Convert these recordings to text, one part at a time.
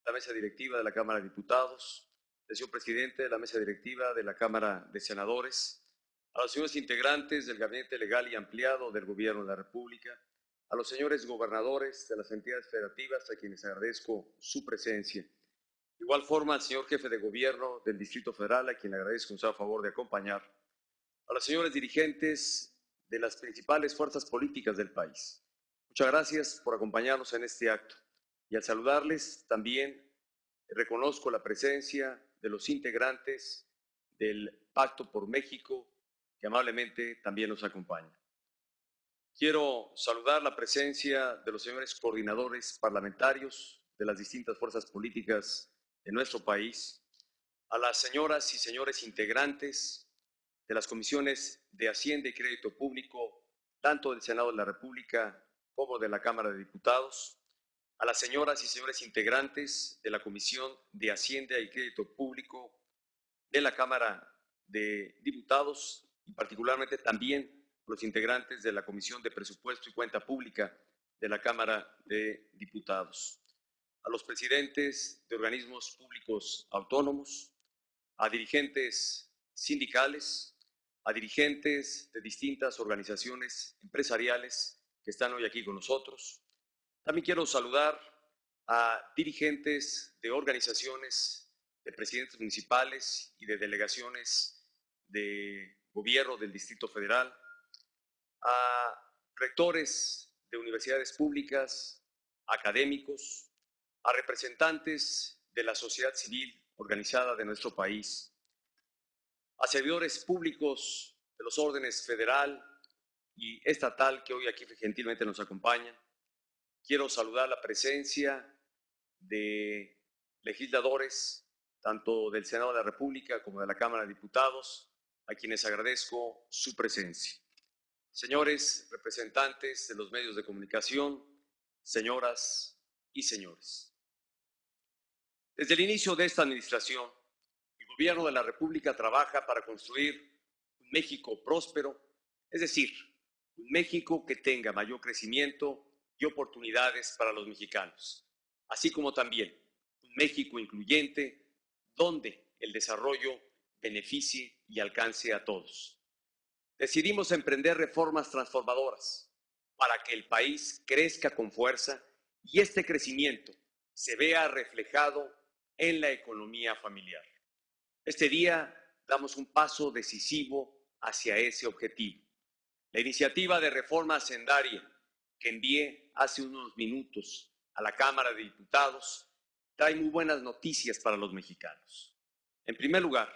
la mesa directiva de la Cámara de Diputados, al señor presidente de la mesa directiva de la Cámara de Senadores, a los señores integrantes del Gabinete Legal y Ampliado del Gobierno de la República, a los señores gobernadores de las entidades federativas, a quienes agradezco su presencia. De igual forma, al señor jefe de gobierno del Distrito Federal, a quien le agradezco que nos haga favor de acompañar, a los señores dirigentes de las principales fuerzas políticas del país. Muchas gracias por acompañarnos en este acto. Y al saludarles también reconozco la presencia de los integrantes del Pacto por México, que amablemente también nos acompañan. Quiero saludar la presencia de los señores coordinadores parlamentarios de las distintas fuerzas políticas de nuestro país, a las señoras y señores integrantes de las comisiones de Hacienda y Crédito Público, tanto del Senado de la República como de la Cámara de Diputados, a las señoras y señores integrantes de la Comisión de Hacienda y Crédito Público de la Cámara de Diputados y particularmente también los integrantes de la Comisión de Presupuesto y Cuenta Pública de la Cámara de Diputados, a los presidentes de organismos públicos autónomos, a dirigentes sindicales, a dirigentes de distintas organizaciones empresariales que están hoy aquí con nosotros. También quiero saludar a dirigentes de organizaciones, de presidentes municipales y de delegaciones de gobierno del Distrito Federal, a rectores de universidades públicas, académicos, a representantes de la sociedad civil organizada de nuestro país, a servidores públicos de los órdenes federal y estatal que hoy aquí gentilmente nos acompañan. Quiero saludar la presencia de legisladores, tanto del Senado de la República como de la Cámara de Diputados, a quienes agradezco su presencia. Señores representantes de los medios de comunicación, señoras y señores. Desde el inicio de esta administración, el Gobierno de la República trabaja para construir un México próspero, es decir, un México que tenga mayor crecimiento y oportunidades para los mexicanos, así como también un México incluyente donde el desarrollo beneficie y alcance a todos. Decidimos emprender reformas transformadoras para que el país crezca con fuerza y este crecimiento se vea reflejado en la economía familiar. Este día damos un paso decisivo hacia ese objetivo. La iniciativa de reforma hacendaria que envié hace unos minutos a la Cámara de Diputados trae muy buenas noticias para los mexicanos. En primer lugar,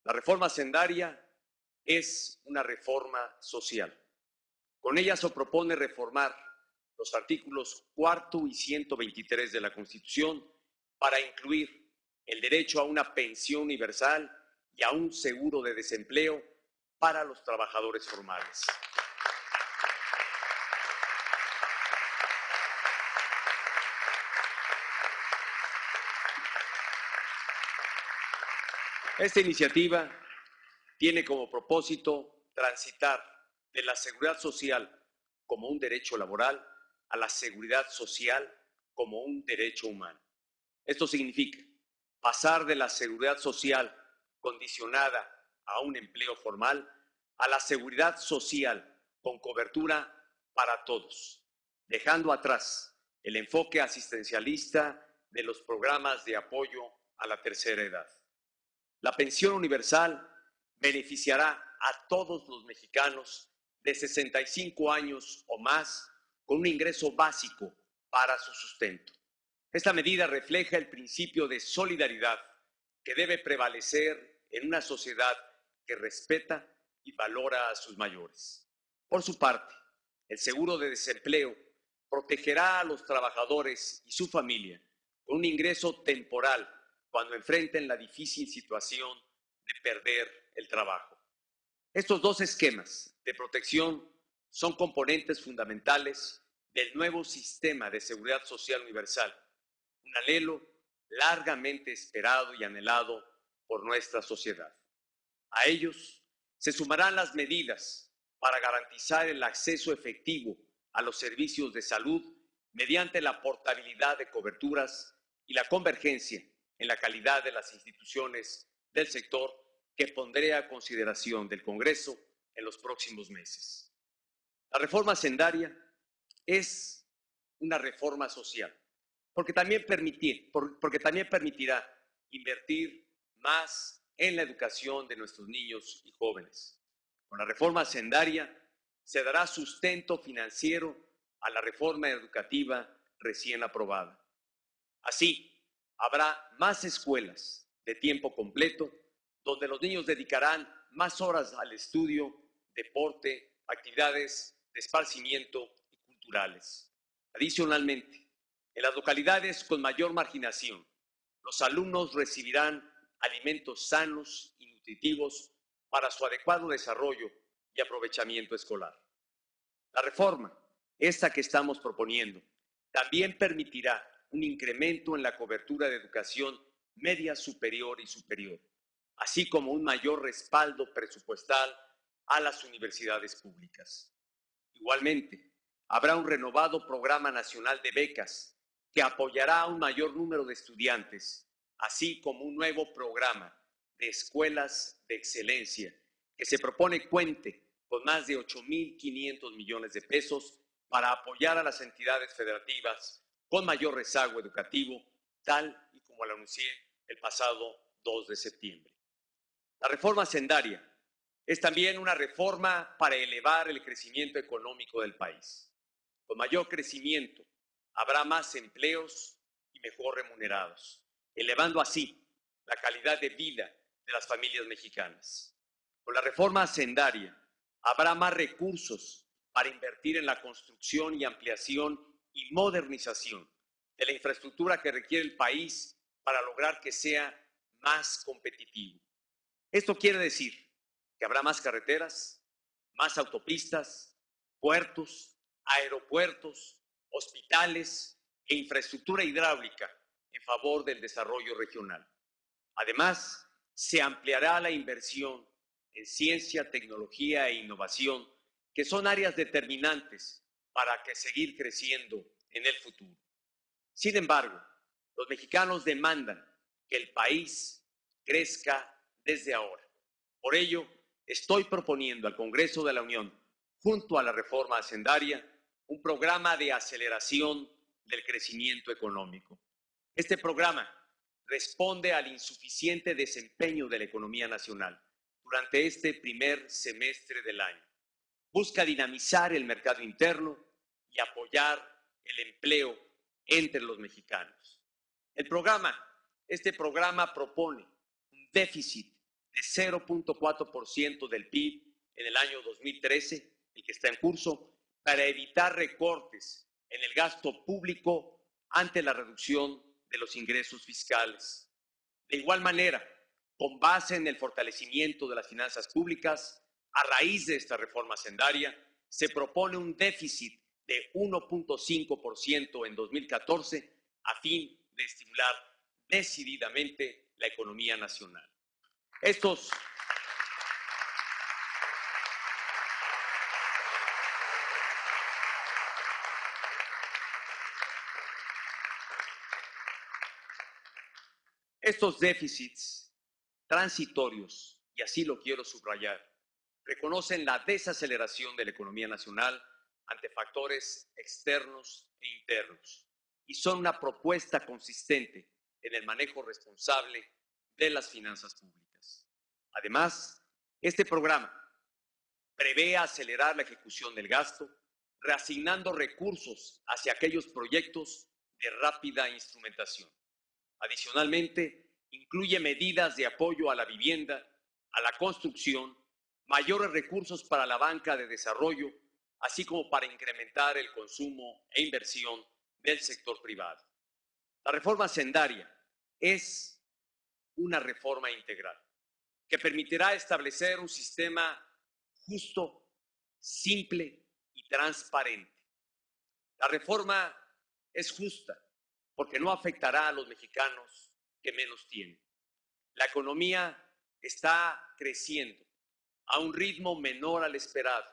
la reforma hacendaria es una reforma social. Con ella se propone reformar los artículos 4 y 123 de la Constitución para incluir el derecho a una pensión universal y a un seguro de desempleo para los trabajadores formales. Esta iniciativa tiene como propósito transitar de la seguridad social como un derecho laboral a la seguridad social como un derecho humano. Esto significa pasar de la seguridad social condicionada a un empleo formal a la seguridad social con cobertura para todos, dejando atrás el enfoque asistencialista de los programas de apoyo a la tercera edad. La pensión universal beneficiará a todos los mexicanos de 65 años o más con un ingreso básico para su sustento. Esta medida refleja el principio de solidaridad que debe prevalecer en una sociedad que respeta y valora a sus mayores. Por su parte, el seguro de desempleo protegerá a los trabajadores y su familia con un ingreso temporal cuando enfrenten la difícil situación de perder el trabajo. Estos dos esquemas de protección son componentes fundamentales del nuevo sistema de seguridad social universal, un anhelo largamente esperado y anhelado por nuestra sociedad. A ellos se sumarán las medidas para garantizar el acceso efectivo a los servicios de salud mediante la portabilidad de coberturas y la convergencia en la calidad de las instituciones del sector que pondré a consideración del Congreso en los próximos meses. La reforma hacendaria es una reforma social, porque también permitirá invertir más en la educación de nuestros niños y jóvenes. Con la reforma hacendaria se dará sustento financiero a la reforma educativa recién aprobada. Así, habrá más escuelas de tiempo completo donde los niños dedicarán más horas al estudio, deporte, actividades de esparcimiento y culturales. Adicionalmente, en las localidades con mayor marginación, los alumnos recibirán alimentos sanos y nutritivos para su adecuado desarrollo y aprovechamiento escolar. La reforma, esta que estamos proponiendo, también permitirá un incremento en la cobertura de educación media superior y superior, así como un mayor respaldo presupuestal a las universidades públicas. Igualmente, habrá un renovado programa nacional de becas que apoyará a un mayor número de estudiantes, así como un nuevo programa de escuelas de excelencia que se propone cuente con más de 8.500 millones de pesos para apoyar a las entidades federativas con mayor rezago educativo, tal y como lo anuncié el pasado 2 de septiembre. La reforma hacendaria es también una reforma para elevar el crecimiento económico del país. Con mayor crecimiento habrá más empleos y mejor remunerados, elevando así la calidad de vida de las familias mexicanas. Con la reforma hacendaria habrá más recursos para invertir en la construcción y ampliación y modernización de la infraestructura que requiere el país para lograr que sea más competitivo. Esto quiere decir que habrá más carreteras, más autopistas, puertos, aeropuertos, hospitales e infraestructura hidráulica en favor del desarrollo regional. Además, se ampliará la inversión en ciencia, tecnología e innovación, que son áreas determinantes para seguir creciendo en el futuro. Sin embargo, los mexicanos demandan que el país crezca desde ahora. Por ello, estoy proponiendo al Congreso de la Unión, junto a la reforma hacendaria, un programa de aceleración del crecimiento económico. Este programa responde al insuficiente desempeño de la economía nacional durante este primer semestre del año. Busca dinamizar el mercado interno y apoyar el empleo entre los mexicanos. Este programa propone un déficit de 0.4% del PIB en el año 2013, el que está en curso, para evitar recortes en el gasto público ante la reducción de los ingresos fiscales. De igual manera, con base en el fortalecimiento de las finanzas públicas, a raíz de esta reforma hacendaria, se propone un déficit de 1.5% en 2014 a fin de estimular decididamente la economía nacional. Estos déficits transitorios, y así lo quiero subrayar, reconocen la desaceleración de la economía nacional ante factores externos e internos y son una propuesta consistente en el manejo responsable de las finanzas públicas. Además, este programa prevé acelerar la ejecución del gasto, reasignando recursos hacia aquellos proyectos de rápida instrumentación. Adicionalmente, incluye medidas de apoyo a la vivienda, a la construcción, mayores recursos para la banca de desarrollo, así como para incrementar el consumo e inversión del sector privado. La reforma hacendaria es una reforma integral que permitirá establecer un sistema justo, simple y transparente. La reforma es justa porque no afectará a los mexicanos que menos tienen. La economía está creciendo a un ritmo menor al esperado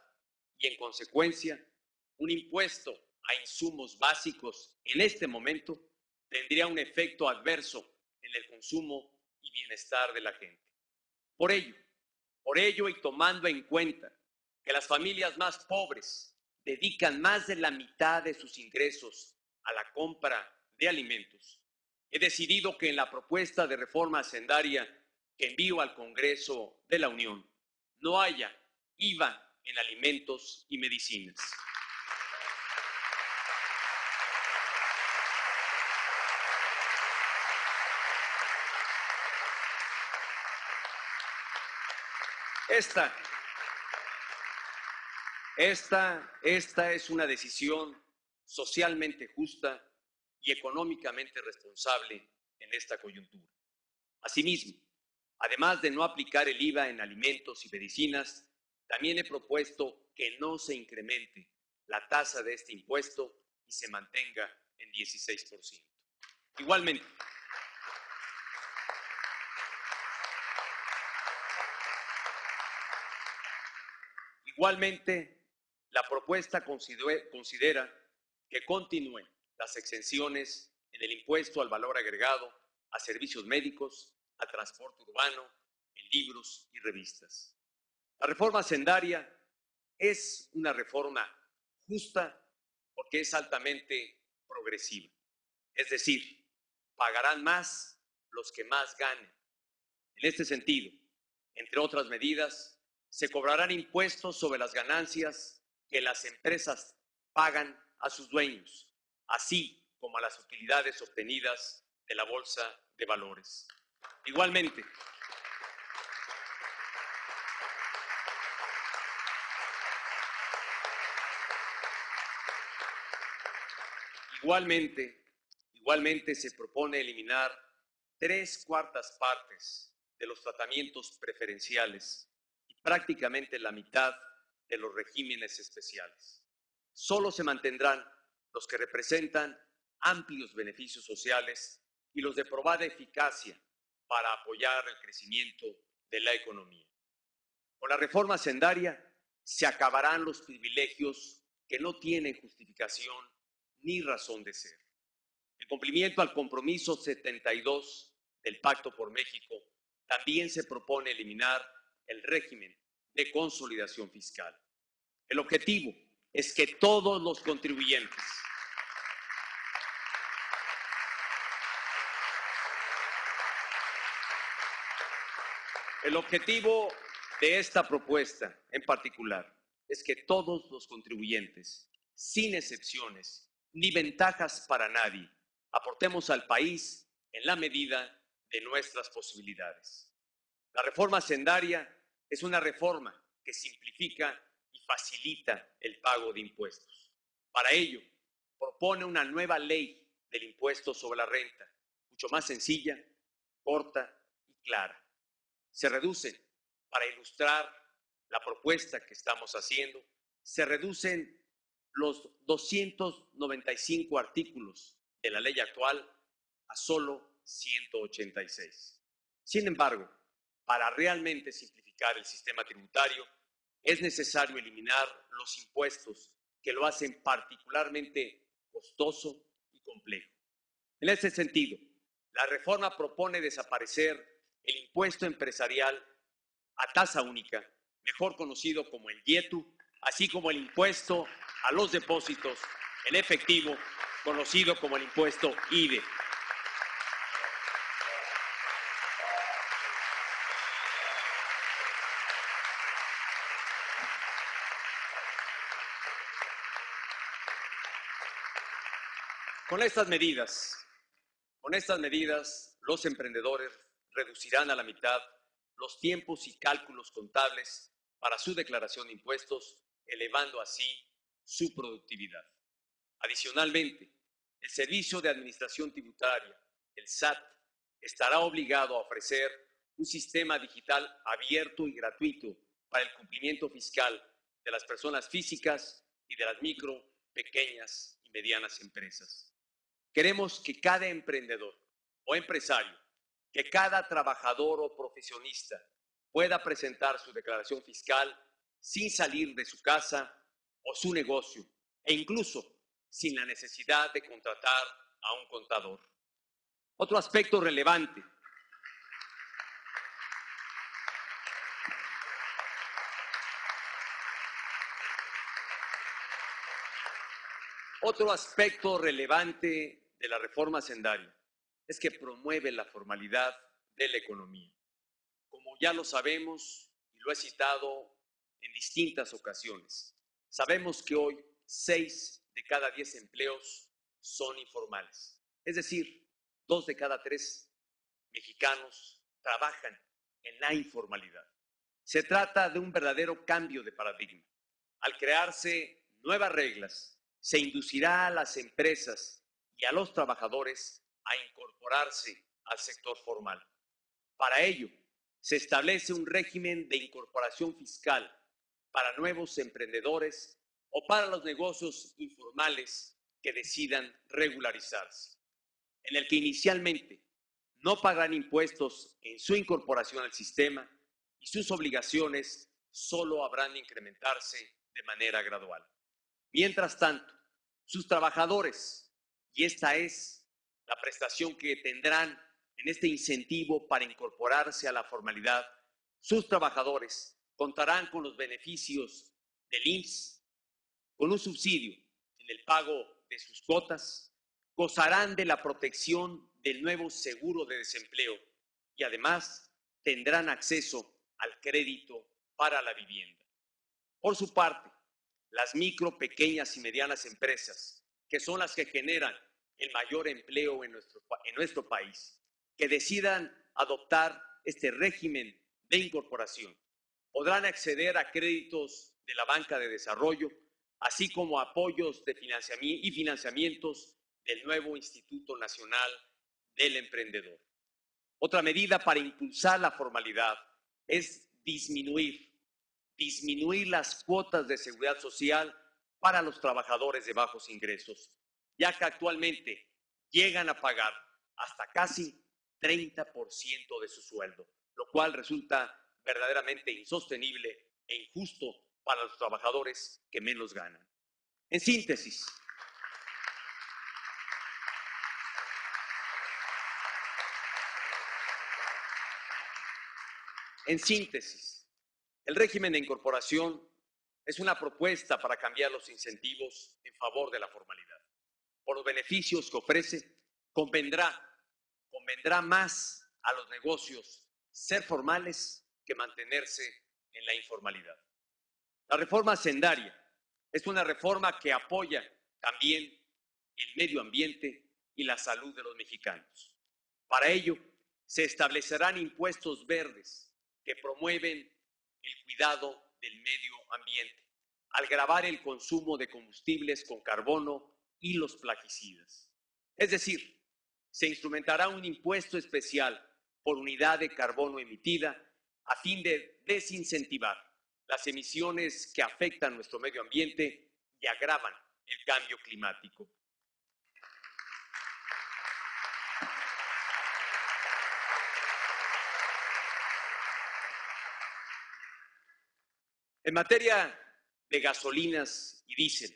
y, en consecuencia, un impuesto a insumos básicos en este momento tendría un efecto adverso en el consumo y bienestar de la gente. Por ello y tomando en cuenta que las familias más pobres dedican más de la mitad de sus ingresos a la compra de alimentos, he decidido que en la propuesta de reforma hacendaria que envío al Congreso de la Unión no haya IVA en alimentos y medicinas. Esta es una decisión socialmente justa y económicamente responsable en esta coyuntura. Asimismo, además de no aplicar el IVA en alimentos y medicinas, también he propuesto que no se incremente la tasa de este impuesto y se mantenga en 16%. Igualmente, la propuesta considera que continúen las exenciones en el impuesto al valor agregado, a servicios médicos, a transporte urbano, en libros y revistas. La reforma hacendaria es una reforma justa porque es altamente progresiva. Es decir, pagarán más los que más ganen. En este sentido, entre otras medidas, se cobrarán impuestos sobre las ganancias que las empresas pagan a sus dueños, así como a las utilidades obtenidas de la bolsa de valores. Igualmente, se propone eliminar 3/4 partes de los tratamientos preferenciales y prácticamente la mitad de los regímenes especiales. Solo se mantendrán los que representan amplios beneficios sociales y los de probada eficacia para apoyar el crecimiento de la economía. Con la reforma hacendaria se acabarán los privilegios que no tienen justificación ni razón de ser. En cumplimiento al compromiso 72 del Pacto por México, también se propone eliminar el régimen de consolidación fiscal. El objetivo es que todos los contribuyentes El objetivo de esta propuesta en particular es que todos los contribuyentes, sin excepciones ni ventajas para nadie, aportemos al país en la medida de nuestras posibilidades. La reforma hacendaria es una reforma que simplifica y facilita el pago de impuestos. Para ello, propone una nueva ley del impuesto sobre la renta, mucho más sencilla, corta y clara. Se reducen, para ilustrar la propuesta que estamos haciendo, se reducen los 295 artículos de la ley actual a solo 186. Sin embargo, para realmente simplificar el sistema tributario, es necesario eliminar los impuestos que lo hacen particularmente costoso y complejo. En ese sentido, la reforma propone desaparecer el impuesto empresarial a tasa única, mejor conocido como el IETU, así como el impuesto a los depósitos en efectivo, conocido como el impuesto IDE. Con estas medidas, los emprendedores reducirán a la mitad los tiempos y cálculos contables para su declaración de impuestos, elevando así su productividad. Adicionalmente, el Servicio de Administración Tributaria, el SAT, estará obligado a ofrecer un sistema digital abierto y gratuito para el cumplimiento fiscal de las personas físicas y de las micro, pequeñas y medianas empresas. Queremos que cada emprendedor o empresario, que cada trabajador o profesionista pueda presentar su declaración fiscal sin salir de su casa o su negocio e incluso sin la necesidad de contratar a un contador. Otro aspecto relevante de la reforma hacendaria es que promueve la formalidad de la economía. Como ya lo sabemos y lo he citado en distintas ocasiones, sabemos que hoy 6 de cada 10 empleos son informales. Es decir, 2 de cada 3 mexicanos trabajan en la informalidad. Se trata de un verdadero cambio de paradigma. Al crearse nuevas reglas, se inducirá a las empresas y a los trabajadores a incorporarse al sector formal. Para ello, se establece un régimen de incorporación fiscal para nuevos emprendedores o para los negocios informales que decidan regularizarse, en el que inicialmente no pagarán impuestos en su incorporación al sistema y sus obligaciones solo habrán de incrementarse de manera gradual. Mientras tanto, sus trabajadores, y esta es la prestación que tendrán en este incentivo para incorporarse a la formalidad, sus trabajadores contarán con los beneficios del IMSS, con un subsidio en el pago de sus cuotas, gozarán de la protección del nuevo seguro de desempleo y además tendrán acceso al crédito para la vivienda. Por su parte, las micro, pequeñas y medianas empresas, que son las que generan el mayor empleo en nuestro país, que decidan adoptar este régimen de incorporación, podrán acceder a créditos de la banca de desarrollo, así como apoyos de financiamientos del nuevo Instituto Nacional del Emprendedor. Otra medida para impulsar la formalidad es disminuir las cuotas de seguridad social para los trabajadores de bajos ingresos, ya que actualmente llegan a pagar hasta casi 30% de su sueldo, lo cual resulta verdaderamente insostenible e injusto para los trabajadores que menos ganan. En síntesis, el régimen de incorporación es una propuesta para cambiar los incentivos en favor de la formalidad. Por los beneficios que ofrece, convendrá más a los negocios ser formales que mantenerse en la informalidad. La reforma hacendaria es una reforma que apoya también el medio ambiente y la salud de los mexicanos. Para ello, se establecerán impuestos verdes que promueven el cuidado del medio ambiente, al gravar el consumo de combustibles con carbono y los plaguicidas. Es decir, se instrumentará un impuesto especial por unidad de carbono emitida a fin de desincentivar las emisiones que afectan nuestro medio ambiente y agravan el cambio climático. En materia de gasolinas y diésel,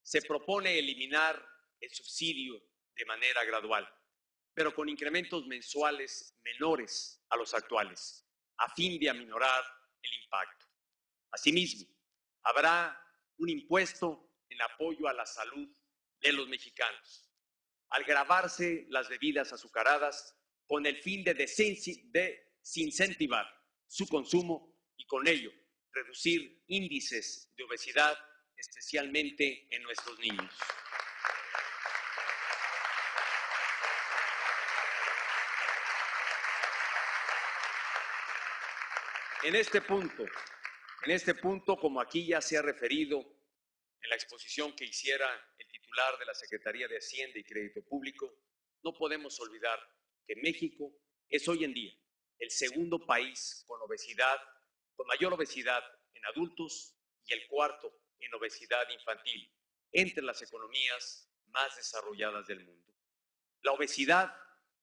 se propone eliminar el subsidio de manera gradual, pero con incrementos mensuales menores a los actuales, a fin de aminorar el impacto. Asimismo, habrá un impuesto en apoyo a la salud de los mexicanos, al gravarse las bebidas azucaradas con el fin de desincentivar su consumo y con ello reducir índices de obesidad, especialmente en nuestros niños. En este punto, como aquí ya se ha referido en la exposición que hiciera el titular de la Secretaría de Hacienda y Crédito Público, no podemos olvidar que México es hoy en día el segundo país con mayor obesidad en adultos y el cuarto en obesidad infantil entre las economías más desarrolladas del mundo. La obesidad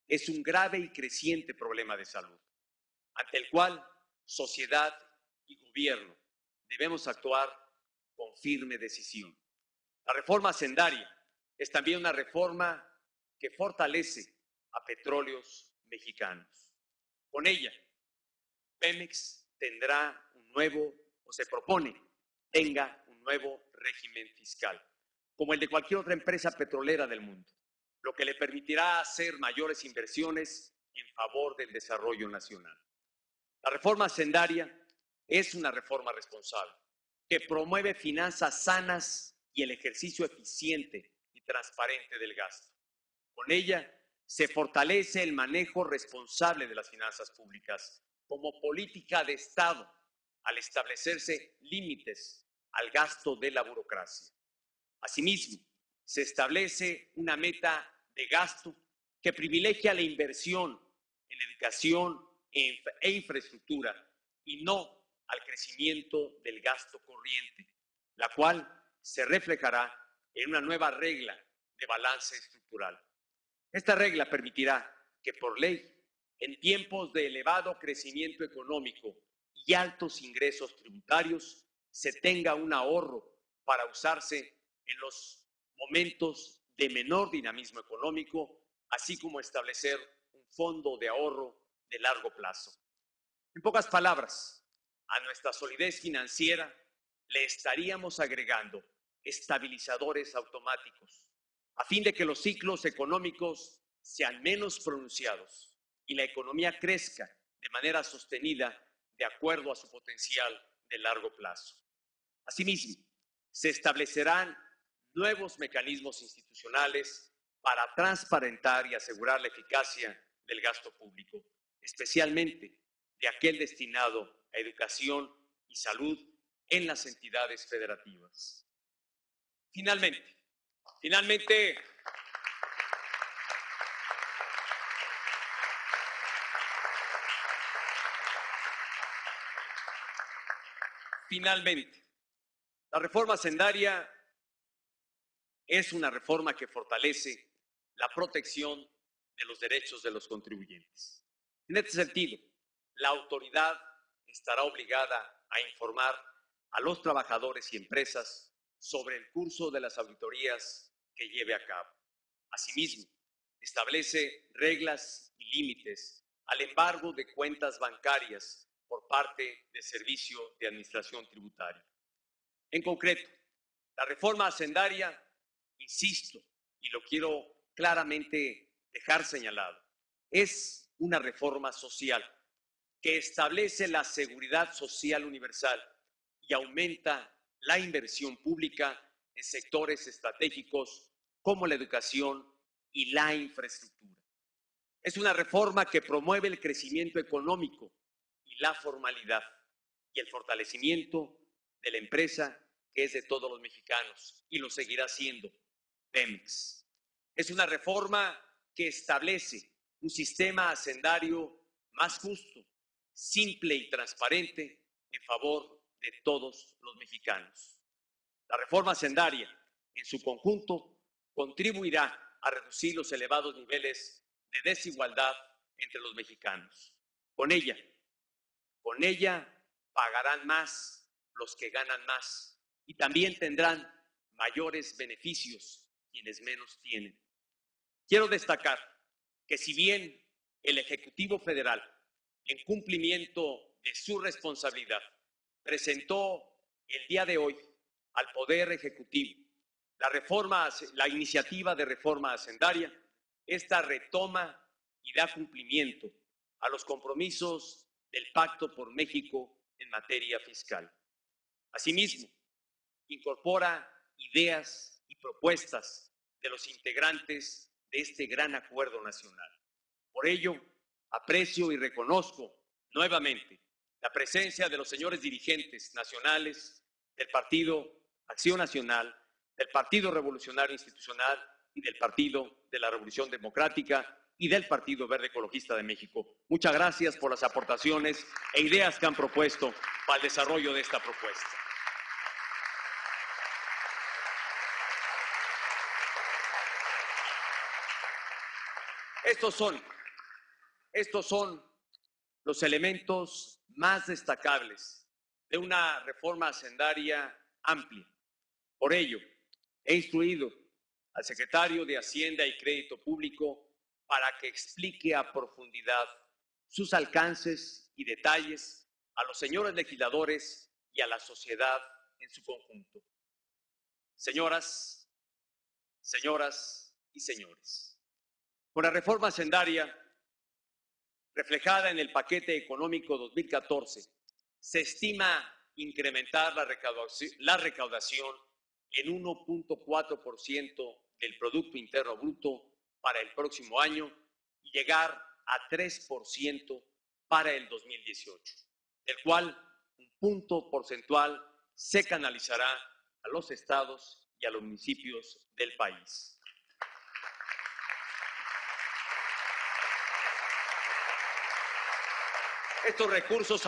es un grave y creciente problema de salud, ante el cual sociedad y gobierno debemos actuar con firme decisión. La reforma hacendaria es también una reforma que fortalece a petróleos mexicanos. Con ella, Pemex tendrá se propone, tenga un nuevo régimen fiscal, como el de cualquier otra empresa petrolera del mundo, lo que le permitirá hacer mayores inversiones en favor del desarrollo nacional. La reforma hacendaria es una reforma responsable que promueve finanzas sanas y el ejercicio eficiente y transparente del gasto. Con ella se fortalece el manejo responsable de las finanzas públicas como política de Estado al establecerse límites al gasto de la burocracia. Asimismo, se establece una meta de gasto que privilegia la inversión en educación e infraestructura y no al crecimiento del gasto corriente, la cual se reflejará en una nueva regla de balance estructural. Esta regla permitirá que por ley, en tiempos de elevado crecimiento económico y altos ingresos tributarios, se tenga un ahorro para usarse en los momentos de menor dinamismo económico, así como establecer un fondo de ahorro de largo plazo. En pocas palabras, a nuestra solidez financiera le estaríamos agregando estabilizadores automáticos, a fin de que los ciclos económicos sean menos pronunciados y la economía crezca de manera sostenida de acuerdo a su potencial de largo plazo. Asimismo, se establecerán nuevos mecanismos institucionales para transparentar y asegurar la eficacia del gasto público, especialmente de aquel destinado a educación y salud en las entidades federativas. Finalmente, la reforma hacendaria es una reforma que fortalece la protección de los derechos de los contribuyentes. En este sentido, la autoridad estará obligada a informar a los trabajadores y empresas sobre el curso de las auditorías que lleve a cabo. Asimismo, establece reglas y límites al embargo de cuentas bancarias por parte del Servicio de Administración Tributaria. En concreto, la reforma hacendaria, insisto, y lo quiero claramente dejar señalado, es una reforma social que establece la seguridad social universal y aumenta la inversión pública en sectores estratégicos como la educación y la infraestructura. Es una reforma que promueve el crecimiento económico y la formalidad y el fortalecimiento de la empresa que es de todos los mexicanos y lo seguirá siendo, Pemex. Es una reforma que establece un sistema hacendario más justo, simple y transparente en favor de todos los mexicanos. La reforma hacendaria, en su conjunto, contribuirá a reducir los elevados niveles de desigualdad entre los mexicanos. Con ella pagarán más los que ganan más y también tendrán mayores beneficios quienes menos tienen. Quiero destacar que si bien el Ejecutivo Federal, en cumplimiento de su responsabilidad, presentó el día de hoy al Poder Ejecutivo la iniciativa de reforma hacendaria, esta retoma y da cumplimiento a los compromisos del Pacto por México en materia fiscal. Asimismo, incorpora ideas y propuestas de los integrantes de este gran acuerdo nacional. Por ello, aprecio y reconozco nuevamente la presencia de los señores dirigentes nacionales del Partido Acción Nacional, del Partido Revolucionario Institucional y del Partido de la Revolución Democrática y del Partido Verde Ecologista de México. Muchas gracias por las aportaciones e ideas que han propuesto para el desarrollo de esta propuesta. Estos son los elementos más destacables de una reforma hacendaria amplia. Por ello, he instruido al secretario de Hacienda y Crédito Público para que explique a profundidad sus alcances y detalles a los señores legisladores y a la sociedad en su conjunto. Señoras y señores, con la reforma hacendaria reflejada en el paquete económico 2014, se estima incrementar la recaudación en 1.4% del Producto Interno Bruto para el próximo año y llegar a 3% para el 2018, del cual un punto porcentual se canalizará a los estados y a los municipios del país. Estos recursos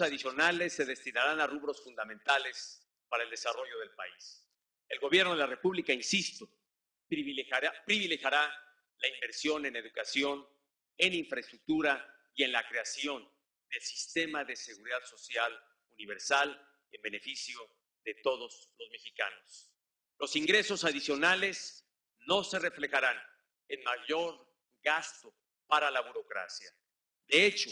adicionales se destinarán a rubros fundamentales para el desarrollo del país. El Gobierno de la República, insisto, privilegiará la inversión en educación, en infraestructura y en la creación del sistema de seguridad social universal en beneficio de todos los mexicanos. Los ingresos adicionales no se reflejarán en mayor gasto para la burocracia. De hecho,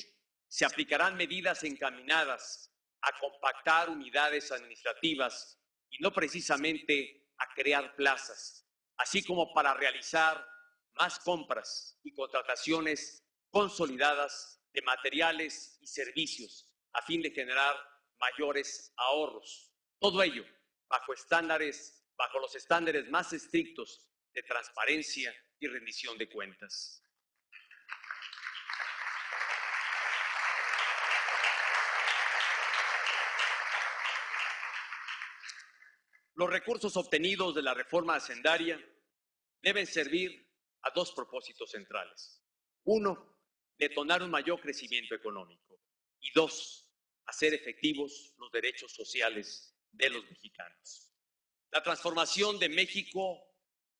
se aplicarán medidas encaminadas a compactar unidades administrativas y no precisamente a crear plazas, así como para realizar más compras y contrataciones consolidadas de materiales y servicios a fin de generar mayores ahorros. Todo ello bajo los estándares más estrictos de transparencia y rendición de cuentas. Los recursos obtenidos de la reforma hacendaria deben servir a dos propósitos centrales. Uno, detonar un mayor crecimiento económico. Y dos, hacer efectivos los derechos sociales de los mexicanos. La transformación de México,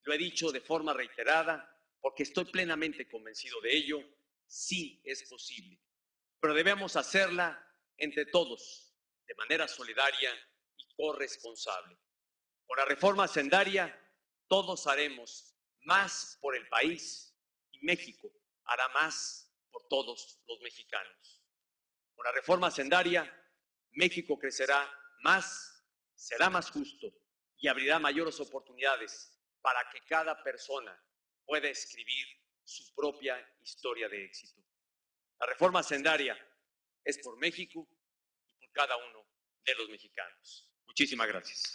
lo he dicho de forma reiterada, porque estoy plenamente convencido de ello, sí es posible. Pero debemos hacerla entre todos, de manera solidaria y corresponsable. Con la reforma hacendaria, todos haremos más por el país y México hará más por todos los mexicanos. Con la reforma hacendaria, México crecerá más, será más justo y abrirá mayores oportunidades para que cada persona pueda escribir su propia historia de éxito. La reforma hacendaria es por México y por cada uno de los mexicanos. Muchísimas gracias.